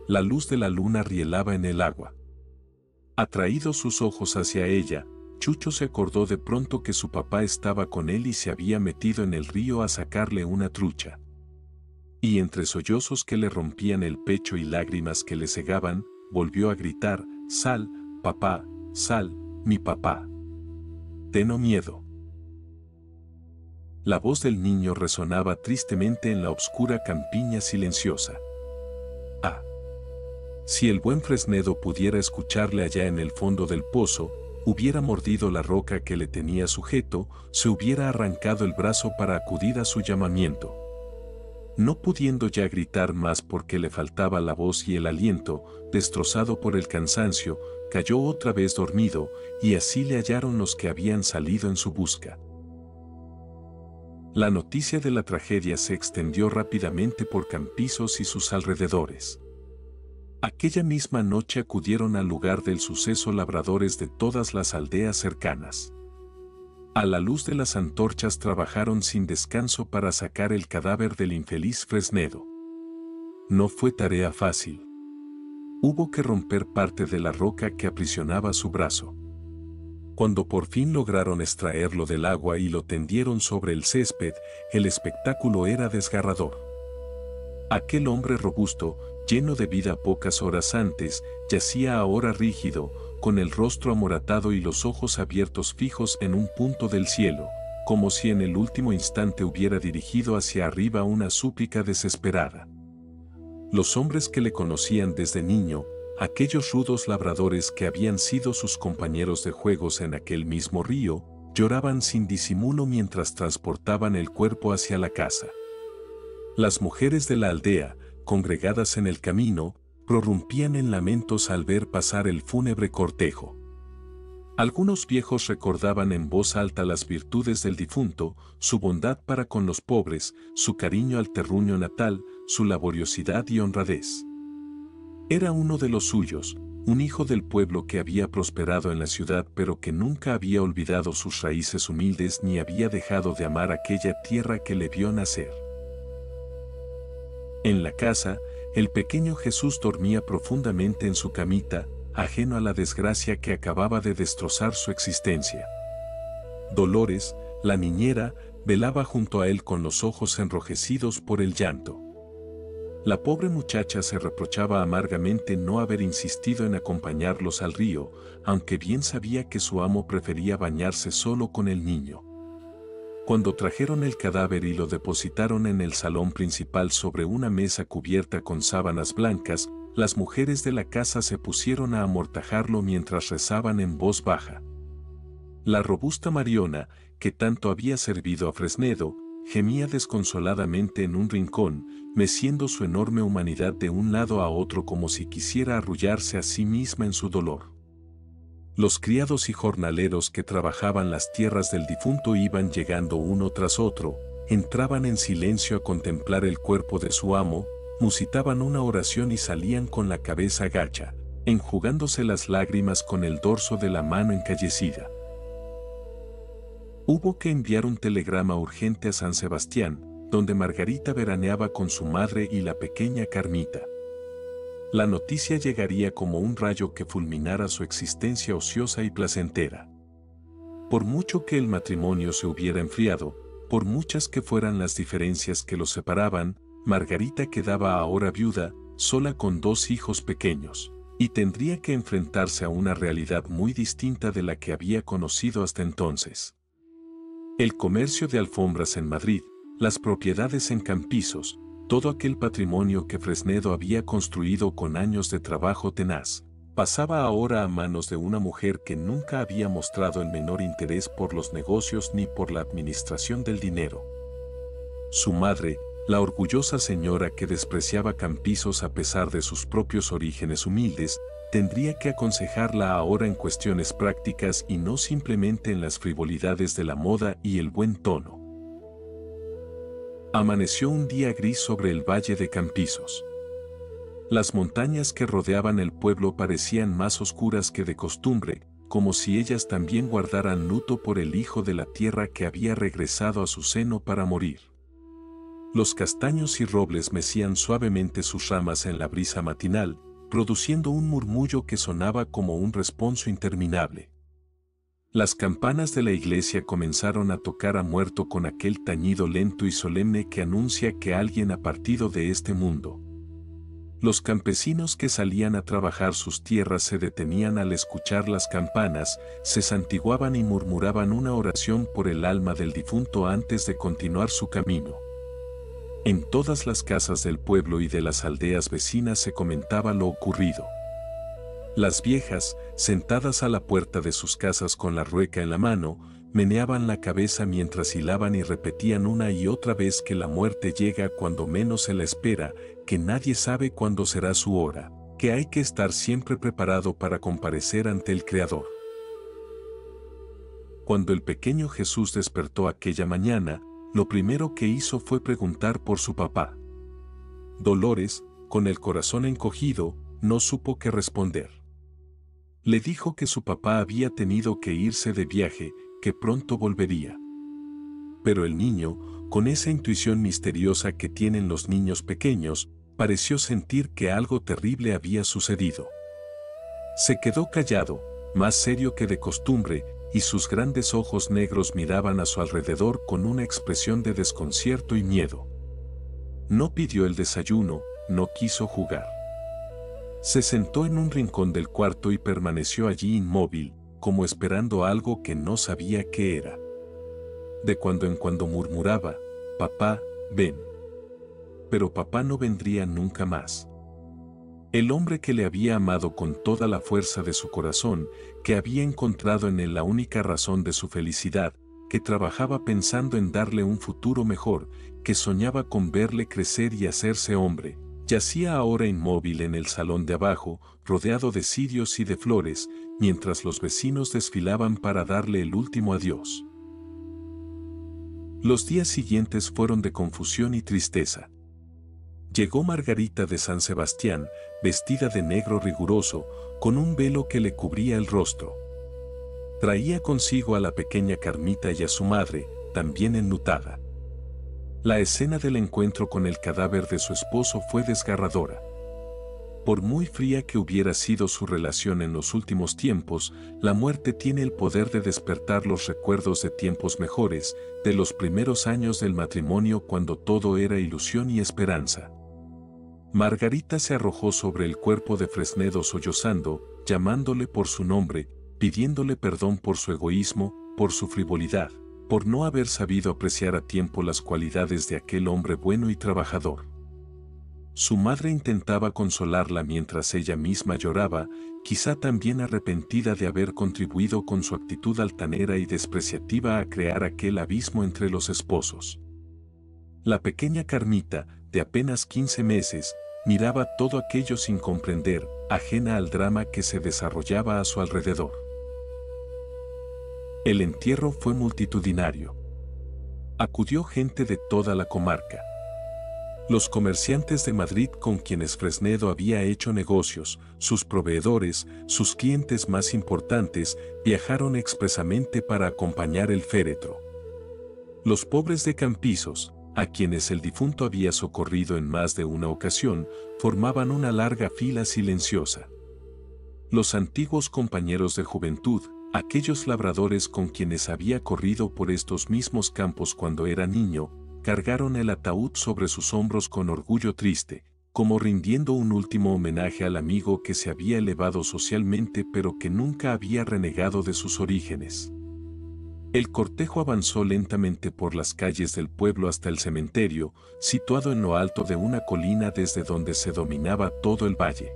La luz de la luna rielaba en el agua. Atraídos sus ojos hacia ella, Chucho se acordó de pronto que su papá estaba con él y se había metido en el río a sacarle una trucha. Y entre sollozos que le rompían el pecho y lágrimas que le cegaban, volvió a gritar: «Sal, papá, sal, mi papá. Ten miedo». La voz del niño resonaba tristemente en la oscura campiña silenciosa. Ah. Si el buen Fresnedo pudiera escucharle allá en el fondo del pozo, hubiera mordido la roca que le tenía sujeto, se hubiera arrancado el brazo para acudir a su llamamiento. No pudiendo ya gritar más porque le faltaba la voz y el aliento, destrozado por el cansancio, cayó otra vez dormido, y así le hallaron los que habían salido en su busca. La noticia de la tragedia se extendió rápidamente por Campisos y sus alrededores. Aquella misma noche acudieron al lugar del suceso labradores de todas las aldeas cercanas. A la luz de las antorchas trabajaron sin descanso para sacar el cadáver del infeliz Fresnedo. No fue tarea fácil. Hubo que romper parte de la roca que aprisionaba su brazo. Cuando por fin lograron extraerlo del agua y lo tendieron sobre el césped, el espectáculo era desgarrador. Aquel hombre robusto, lleno de vida pocas horas antes, yacía ahora rígido, con el rostro amoratado y los ojos abiertos fijos en un punto del cielo, como si en el último instante hubiera dirigido hacia arriba una súplica desesperada. Los hombres que le conocían desde niño, aquellos rudos labradores que habían sido sus compañeros de juegos en aquel mismo río, lloraban sin disimulo mientras transportaban el cuerpo hacia la casa. Las mujeres de la aldea, congregadas en el camino, prorrumpían en lamentos al ver pasar el fúnebre cortejo. Algunos viejos recordaban en voz alta las virtudes del difunto, su bondad para con los pobres, su cariño al terruño natal, su laboriosidad y honradez. Era uno de los suyos, un hijo del pueblo que había prosperado en la ciudad pero que nunca había olvidado sus raíces humildes ni había dejado de amar aquella tierra que le vio nacer. En la casa, el pequeño Jesús dormía profundamente en su camita, ajeno a la desgracia que acababa de destrozar su existencia. Dolores, la niñera, velaba junto a él con los ojos enrojecidos por el llanto. La pobre muchacha se reprochaba amargamente no haber insistido en acompañarlos al río, aunque bien sabía que su amo prefería bañarse solo con el niño. Cuando trajeron el cadáver y lo depositaron en el salón principal sobre una mesa cubierta con sábanas blancas, las mujeres de la casa se pusieron a amortajarlo mientras rezaban en voz baja. La robusta Mariona, que tanto había servido a Fresnedo, gemía desconsoladamente en un rincón, meciendo su enorme humanidad de un lado a otro como si quisiera arrullarse a sí misma en su dolor. Los criados y jornaleros que trabajaban las tierras del difunto iban llegando uno tras otro, entraban en silencio a contemplar el cuerpo de su amo, musitaban una oración y salían con la cabeza gacha, enjugándose las lágrimas con el dorso de la mano encallecida. Hubo que enviar un telegrama urgente a San Sebastián, donde Margarita veraneaba con su madre y la pequeña Carmita. La noticia llegaría como un rayo que fulminara su existencia ociosa y placentera. Por mucho que el matrimonio se hubiera enfriado, por muchas que fueran las diferencias que los separaban, Margarita quedaba ahora viuda, sola con 2 hijos pequeños, y tendría que enfrentarse a una realidad muy distinta de la que había conocido hasta entonces. El comercio de alfombras en Madrid, las propiedades en Campisos, todo aquel patrimonio que Fresnedo había construido con años de trabajo tenaz, pasaba ahora a manos de una mujer que nunca había mostrado el menor interés por los negocios ni por la administración del dinero. Su madre, la orgullosa señora que despreciaba Campisos a pesar de sus propios orígenes humildes, tendría que aconsejarla ahora en cuestiones prácticas y no simplemente en las frivolidades de la moda y el buen tono. Amaneció un día gris sobre el valle de Campisos. Las montañas que rodeaban el pueblo parecían más oscuras que de costumbre, como si ellas también guardaran luto por el hijo de la tierra que había regresado a su seno para morir. Los castaños y robles mecían suavemente sus ramas en la brisa matinal, produciendo un murmullo que sonaba como un responso interminable. Las campanas de la iglesia comenzaron a tocar a muerto con aquel tañido lento y solemne que anuncia que alguien ha partido de este mundo. Los campesinos que salían a trabajar sus tierras se detenían al escuchar las campanas, se santiguaban y murmuraban una oración por el alma del difunto antes de continuar su camino. En todas las casas del pueblo y de las aldeas vecinas se comentaba lo ocurrido. Las viejas, sentadas a la puerta de sus casas con la rueca en la mano, meneaban la cabeza mientras hilaban y repetían una y otra vez que la muerte llega cuando menos se la espera, que nadie sabe cuándo será su hora, que hay que estar siempre preparado para comparecer ante el Creador. Cuando el pequeño Jesús despertó aquella mañana, lo primero que hizo fue preguntar por su papá. Dolores, con el corazón encogido, no supo qué responder. Le dijo que su papá había tenido que irse de viaje, que pronto volvería. Pero el niño, con esa intuición misteriosa que tienen los niños pequeños, pareció sentir que algo terrible había sucedido. Se quedó callado, más serio que de costumbre, y sus grandes ojos negros miraban a su alrededor con una expresión de desconcierto y miedo. No pidió el desayuno, no quiso jugar. Se sentó en un rincón del cuarto y permaneció allí inmóvil, como esperando algo que no sabía qué era. De cuando en cuando murmuraba, «Papá, ven». Pero papá no vendría nunca más. El hombre que le había amado con toda la fuerza de su corazón, que había encontrado en él la única razón de su felicidad, que trabajaba pensando en darle un futuro mejor, que soñaba con verle crecer y hacerse hombre, yacía ahora inmóvil en el salón de abajo, rodeado de cirios y de flores, mientras los vecinos desfilaban para darle el último adiós. Los días siguientes fueron de confusión y tristeza. Llegó Margarita de San Sebastián, vestida de negro riguroso, con un velo que le cubría el rostro. Traía consigo a la pequeña Carmita y a su madre, también enlutada. La escena del encuentro con el cadáver de su esposo fue desgarradora. Por muy fría que hubiera sido su relación en los últimos tiempos, la muerte tiene el poder de despertar los recuerdos de tiempos mejores, de los primeros años del matrimonio cuando todo era ilusión y esperanza. Margarita se arrojó sobre el cuerpo de Fresnedo sollozando, llamándole por su nombre, pidiéndole perdón por su egoísmo, por su frivolidad, por no haber sabido apreciar a tiempo las cualidades de aquel hombre bueno y trabajador. Su madre intentaba consolarla mientras ella misma lloraba, quizá también arrepentida de haber contribuido con su actitud altanera y despreciativa a crear aquel abismo entre los esposos. La pequeña Carmita, de apenas 15 meses, miraba todo aquello sin comprender, ajena al drama que se desarrollaba a su alrededor. El entierro fue multitudinario. Acudió gente de toda la comarca. Los comerciantes de Madrid con quienes Fresnedo había hecho negocios, sus proveedores, sus clientes más importantes, viajaron expresamente para acompañar el féretro. Los pobres de Campizos, a quienes el difunto había socorrido en más de una ocasión, formaban una larga fila silenciosa. Los antiguos compañeros de juventud, aquellos labradores con quienes había corrido por estos mismos campos cuando era niño, cargaron el ataúd sobre sus hombros con orgullo triste, como rindiendo un último homenaje al amigo que se había elevado socialmente pero que nunca había renegado de sus orígenes. El cortejo avanzó lentamente por las calles del pueblo hasta el cementerio, situado en lo alto de una colina desde donde se dominaba todo el valle.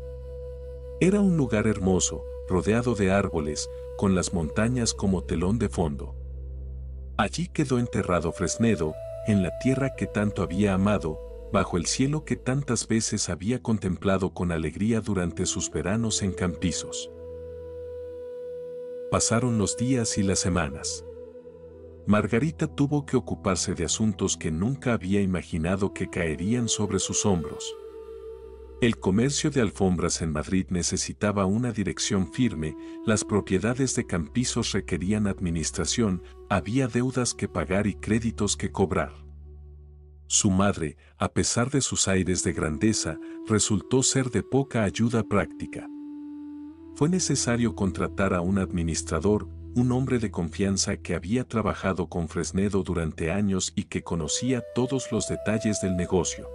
Era un lugar hermoso, rodeado de árboles, con las montañas como telón de fondo. Allí quedó enterrado Fresnedo, en la tierra que tanto había amado, bajo el cielo que tantas veces había contemplado con alegría durante sus veranos en Campizos. Pasaron los días y las semanas. Margarita tuvo que ocuparse de asuntos que nunca había imaginado que caerían sobre sus hombros. El comercio de alfombras en Madrid necesitaba una dirección firme, las propiedades de Campizos requerían administración, había deudas que pagar y créditos que cobrar. Su madre, a pesar de sus aires de grandeza, resultó ser de poca ayuda práctica. Fue necesario contratar a un administrador, un hombre de confianza que había trabajado con Fresnedo durante años y que conocía todos los detalles del negocio.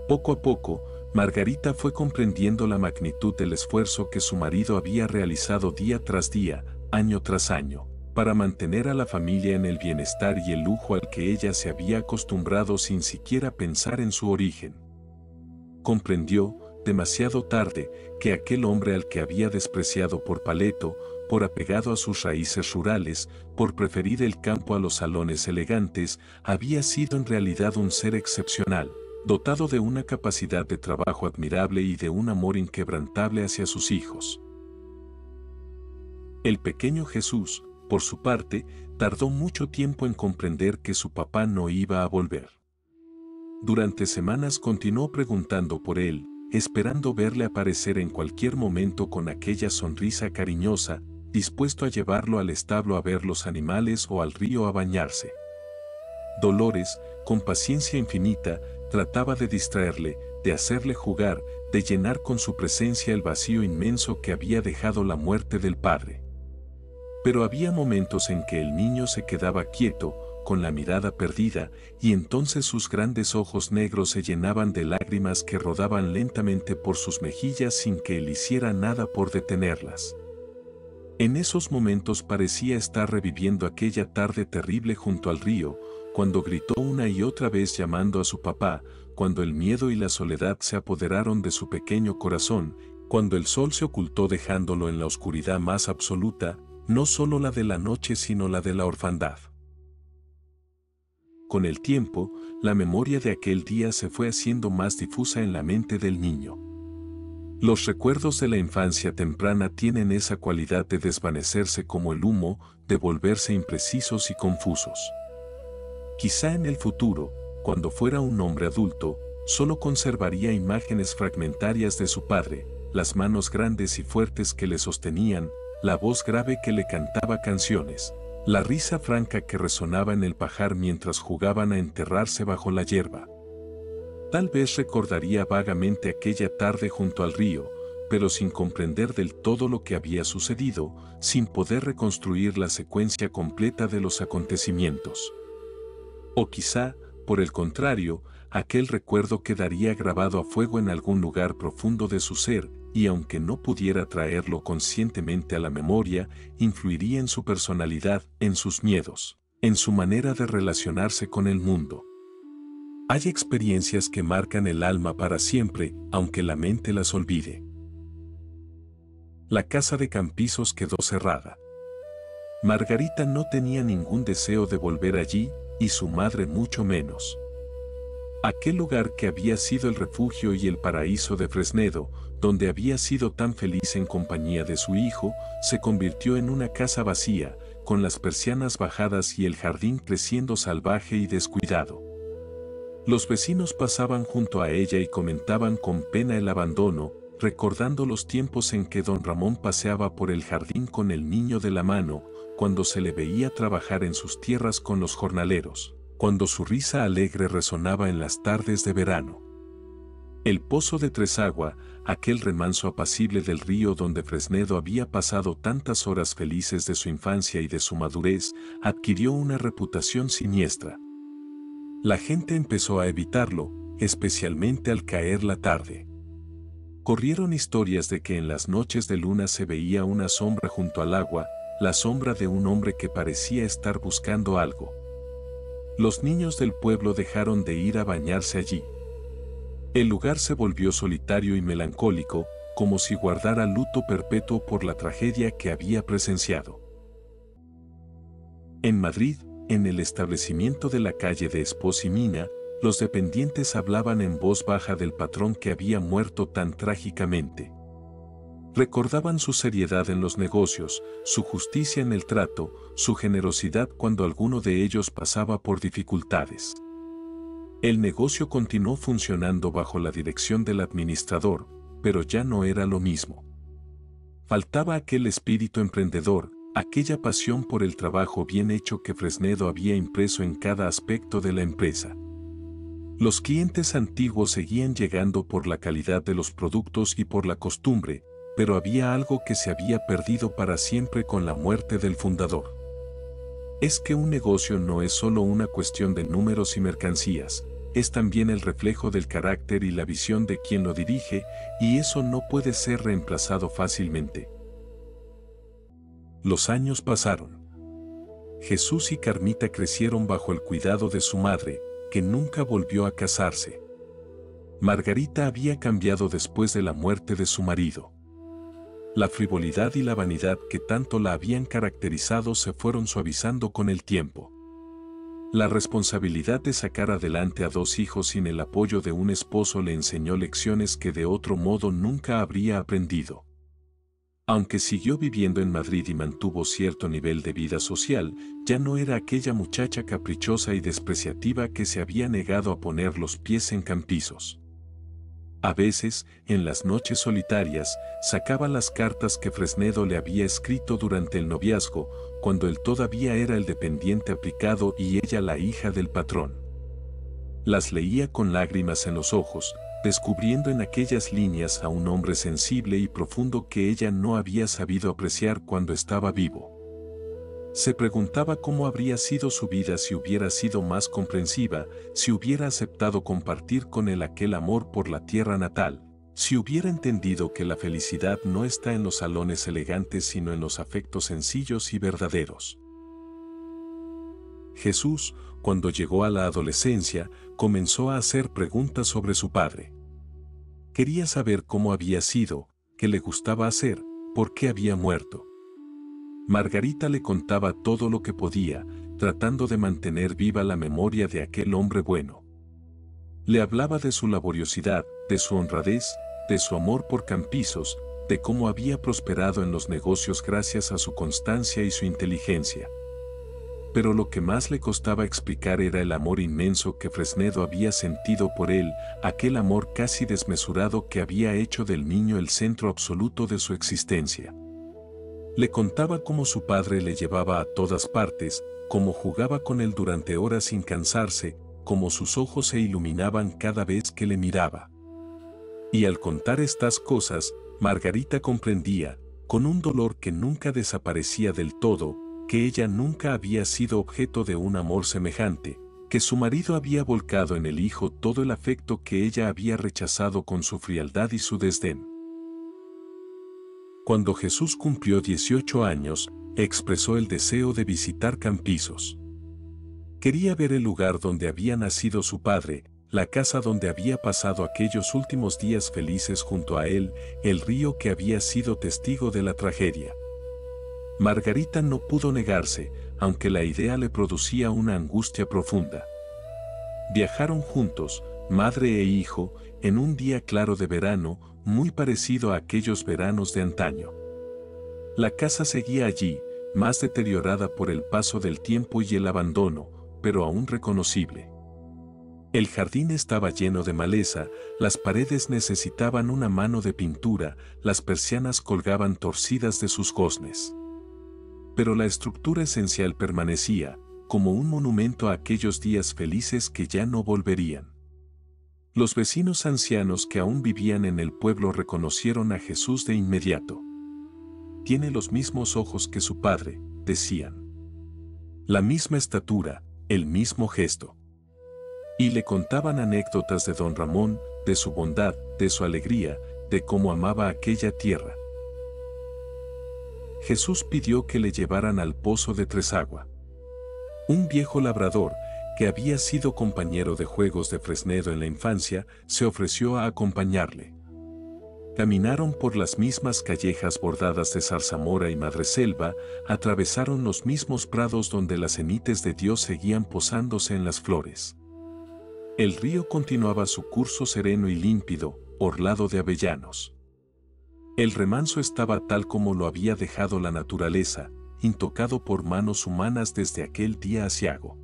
Poco a poco, Margarita fue comprendiendo la magnitud del esfuerzo que su marido había realizado día tras día, año tras año, para mantener a la familia en el bienestar y el lujo al que ella se había acostumbrado sin siquiera pensar en su origen. Comprendió, demasiado tarde, que aquel hombre al que había despreciado por paleto, por apegado a sus raíces rurales, por preferir el campo a los salones elegantes, había sido en realidad un ser excepcional, dotado de una capacidad de trabajo admirable y de un amor inquebrantable hacia sus hijos. El pequeño Jesús, por su parte, tardó mucho tiempo en comprender que su papá no iba a volver. Durante semanas continuó preguntando por él, esperando verle aparecer en cualquier momento con aquella sonrisa cariñosa, dispuesto a llevarlo al establo a ver los animales o al río a bañarse. Dolores, con paciencia infinita, trataba de distraerle, de hacerle jugar, de llenar con su presencia el vacío inmenso que había dejado la muerte del padre. Pero había momentos en que el niño se quedaba quieto, con la mirada perdida, y entonces sus grandes ojos negros se llenaban de lágrimas que rodaban lentamente por sus mejillas sin que él hiciera nada por detenerlas. En esos momentos parecía estar reviviendo aquella tarde terrible junto al río, cuando gritó una y otra vez llamando a su papá, cuando el miedo y la soledad se apoderaron de su pequeño corazón, cuando el sol se ocultó dejándolo en la oscuridad más absoluta, no solo la de la noche sino la de la orfandad. Con el tiempo, la memoria de aquel día se fue haciendo más difusa en la mente del niño. Los recuerdos de la infancia temprana tienen esa cualidad de desvanecerse como el humo, de volverse imprecisos y confusos. Quizá en el futuro, cuando fuera un hombre adulto, solo conservaría imágenes fragmentarias de su padre, las manos grandes y fuertes que le sostenían, la voz grave que le cantaba canciones, la risa franca que resonaba en el pajar mientras jugaban a enterrarse bajo la hierba. Tal vez recordaría vagamente aquella tarde junto al río, pero sin comprender del todo lo que había sucedido, sin poder reconstruir la secuencia completa de los acontecimientos. O quizá, por el contrario, aquel recuerdo quedaría grabado a fuego en algún lugar profundo de su ser, y aunque no pudiera traerlo conscientemente a la memoria, influiría en su personalidad, en sus miedos, en su manera de relacionarse con el mundo. Hay experiencias que marcan el alma para siempre, aunque la mente las olvide. La casa de Campizos quedó cerrada. Margarita no tenía ningún deseo de volver allí, y su madre mucho menos. Aquel lugar que había sido el refugio y el paraíso de Fresnedo, donde había sido tan feliz en compañía de su hijo, se convirtió en una casa vacía, con las persianas bajadas y el jardín creciendo salvaje y descuidado. Los vecinos pasaban junto a ella y comentaban con pena el abandono, recordando los tiempos en que don Ramón paseaba por el jardín con el niño de la mano, cuando se le veía trabajar en sus tierras con los jornaleros, cuando su risa alegre resonaba en las tardes de verano. El pozo de Tresagua, aquel remanso apacible del río donde Fresnedo había pasado tantas horas felices de su infancia y de su madurez, adquirió una reputación siniestra. La gente empezó a evitarlo, especialmente al caer la tarde. Corrieron historias de que en las noches de luna se veía una sombra junto al agua, la sombra de un hombre que parecía estar buscando algo. Los niños del pueblo dejaron de ir a bañarse allí. El lugar se volvió solitario y melancólico, como si guardara luto perpetuo por la tragedia que había presenciado. En Madrid, en el establecimiento de la calle de Espós y Mina, los dependientes hablaban en voz baja del patrón que había muerto tan trágicamente. Recordaban su seriedad en los negocios, su justicia en el trato, su generosidad cuando alguno de ellos pasaba por dificultades. El negocio continuó funcionando bajo la dirección del administrador, pero ya no era lo mismo. Faltaba aquel espíritu emprendedor, aquella pasión por el trabajo bien hecho que Fresnedo había impreso en cada aspecto de la empresa. Los clientes antiguos seguían llegando por la calidad de los productos y por la costumbre, pero había algo que se había perdido para siempre con la muerte del fundador. Es que un negocio no es solo una cuestión de números y mercancías, es también el reflejo del carácter y la visión de quien lo dirige, y eso no puede ser reemplazado fácilmente. Los años pasaron. Jesús y Carmita crecieron bajo el cuidado de su madre, que nunca volvió a casarse. Margarita había cambiado después de la muerte de su marido. La frivolidad y la vanidad que tanto la habían caracterizado se fueron suavizando con el tiempo. La responsabilidad de sacar adelante a 2 hijos sin el apoyo de un esposo le enseñó lecciones que de otro modo nunca habría aprendido. Aunque siguió viviendo en Madrid y mantuvo cierto nivel de vida social, ya no era aquella muchacha caprichosa y despreciativa que se había negado a poner los pies en Campizos. A veces, en las noches solitarias, sacaba las cartas que Fresnedo le había escrito durante el noviazgo, cuando él todavía era el dependiente aplicado y ella la hija del patrón. Las leía con lágrimas en los ojos, descubriendo en aquellas líneas a un hombre sensible y profundo que ella no había sabido apreciar cuando estaba vivo. Se preguntaba cómo habría sido su vida si hubiera sido más comprensiva, si hubiera aceptado compartir con él aquel amor por la tierra natal, si hubiera entendido que la felicidad no está en los salones elegantes sino en los afectos sencillos y verdaderos. Jesús, cuando llegó a la adolescencia, comenzó a hacer preguntas sobre su padre. Quería saber cómo había sido, qué le gustaba hacer, por qué había muerto. Margarita le contaba todo lo que podía, tratando de mantener viva la memoria de aquel hombre bueno. Le hablaba de su laboriosidad, de su honradez, de su amor por Campizos, de cómo había prosperado en los negocios gracias a su constancia y su inteligencia. Pero lo que más le costaba explicar era el amor inmenso que Fresnedo había sentido por él, aquel amor casi desmesurado que había hecho del niño el centro absoluto de su existencia. Le contaba cómo su padre le llevaba a todas partes, cómo jugaba con él durante horas sin cansarse, cómo sus ojos se iluminaban cada vez que le miraba. Y al contar estas cosas, Margarita comprendía, con un dolor que nunca desaparecía del todo, que ella nunca había sido objeto de un amor semejante, que su marido había volcado en el hijo todo el afecto que ella había rechazado con su frialdad y su desdén. Cuando Jesús cumplió 18 años, expresó el deseo de visitar Campizos. Quería ver el lugar donde había nacido su padre, la casa donde había pasado aquellos últimos días felices junto a él, el río que había sido testigo de la tragedia. Margarita no pudo negarse, aunque la idea le producía una angustia profunda. Viajaron juntos, madre e hijo, en un día claro de verano, muy parecido a aquellos veranos de antaño. La casa seguía allí, más deteriorada por el paso del tiempo y el abandono, pero aún reconocible. El jardín estaba lleno de maleza, las paredes necesitaban una mano de pintura, las persianas colgaban torcidas de sus goznes. Pero la estructura esencial permanecía, como un monumento a aquellos días felices que ya no volverían. Los vecinos ancianos que aún vivían en el pueblo reconocieron a Jesús de inmediato. Tiene los mismos ojos que su padre, decían. La misma estatura, el mismo gesto. Y le contaban anécdotas de don Ramón, de su bondad, de su alegría, de cómo amaba aquella tierra. Jesús pidió que le llevaran al pozo de Tresagua. Un viejo labrador, que había sido compañero de juegos de Fresnedo en la infancia, se ofreció a acompañarle. Caminaron por las mismas callejas bordadas de zarzamora y madreselva, atravesaron los mismos prados donde las cenites de Dios seguían posándose en las flores. El río continuaba su curso sereno y límpido, orlado de avellanos. El remanso estaba tal como lo había dejado la naturaleza, intocado por manos humanas desde aquel día aciago.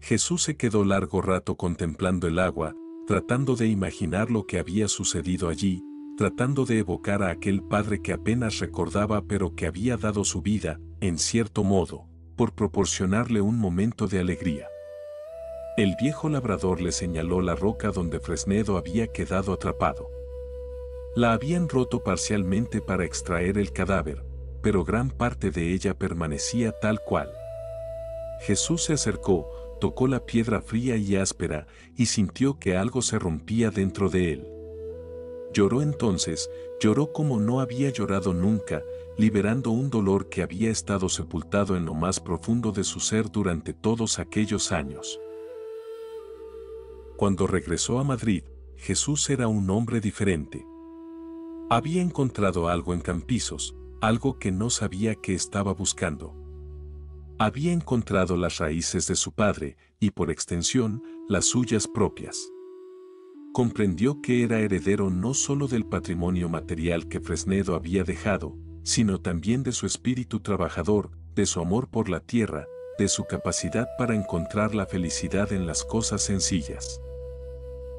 Jesús se quedó largo rato contemplando el agua, tratando de imaginar lo que había sucedido allí, tratando de evocar a aquel padre que apenas recordaba pero que había dado su vida, en cierto modo, por proporcionarle un momento de alegría. El viejo labrador le señaló la roca donde Fresnedo había quedado atrapado. La habían roto parcialmente para extraer el cadáver, pero gran parte de ella permanecía tal cual. Jesús se acercó, tocó la piedra fría y áspera y sintió que algo se rompía dentro de él. Lloró entonces, lloró como no había llorado nunca, liberando un dolor que había estado sepultado en lo más profundo de su ser durante todos aquellos años. Cuando regresó a Madrid, Jesús era un hombre diferente. Había encontrado algo en Campizos, algo que no sabía que estaba buscando. Había encontrado las raíces de su padre y, por extensión, las suyas propias. Comprendió que era heredero no solo del patrimonio material que Fresnedo había dejado, sino también de su espíritu trabajador, de su amor por la tierra, de su capacidad para encontrar la felicidad en las cosas sencillas.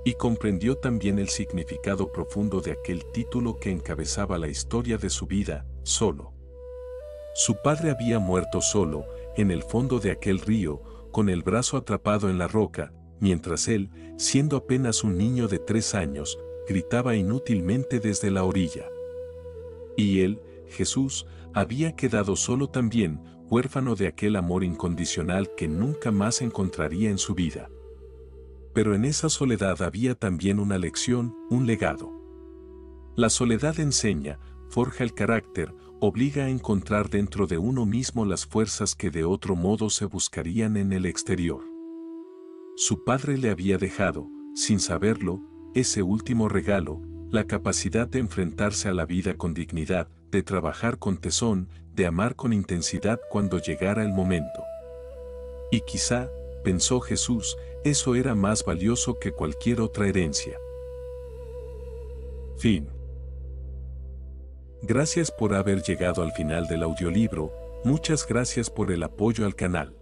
Y comprendió también el significado profundo de aquel título que encabezaba la historia de su vida, solo. Su padre había muerto solo, en el fondo de aquel río, con el brazo atrapado en la roca, mientras él, siendo apenas un niño de 3 años, gritaba inútilmente desde la orilla. Y él, Jesús, había quedado solo también, huérfano de aquel amor incondicional que nunca más encontraría en su vida. Pero en esa soledad había también una lección, un legado. La soledad enseña, forja el carácter, obliga a encontrar dentro de uno mismo las fuerzas que de otro modo se buscarían en el exterior. Su padre le había dejado, sin saberlo, ese último regalo, la capacidad de enfrentarse a la vida con dignidad, de trabajar con tesón, de amar con intensidad cuando llegara el momento. Y quizá, pensó Jesús, eso era más valioso que cualquier otra herencia. Fin. Gracias por haber llegado al final del audiolibro, muchas gracias por el apoyo al canal.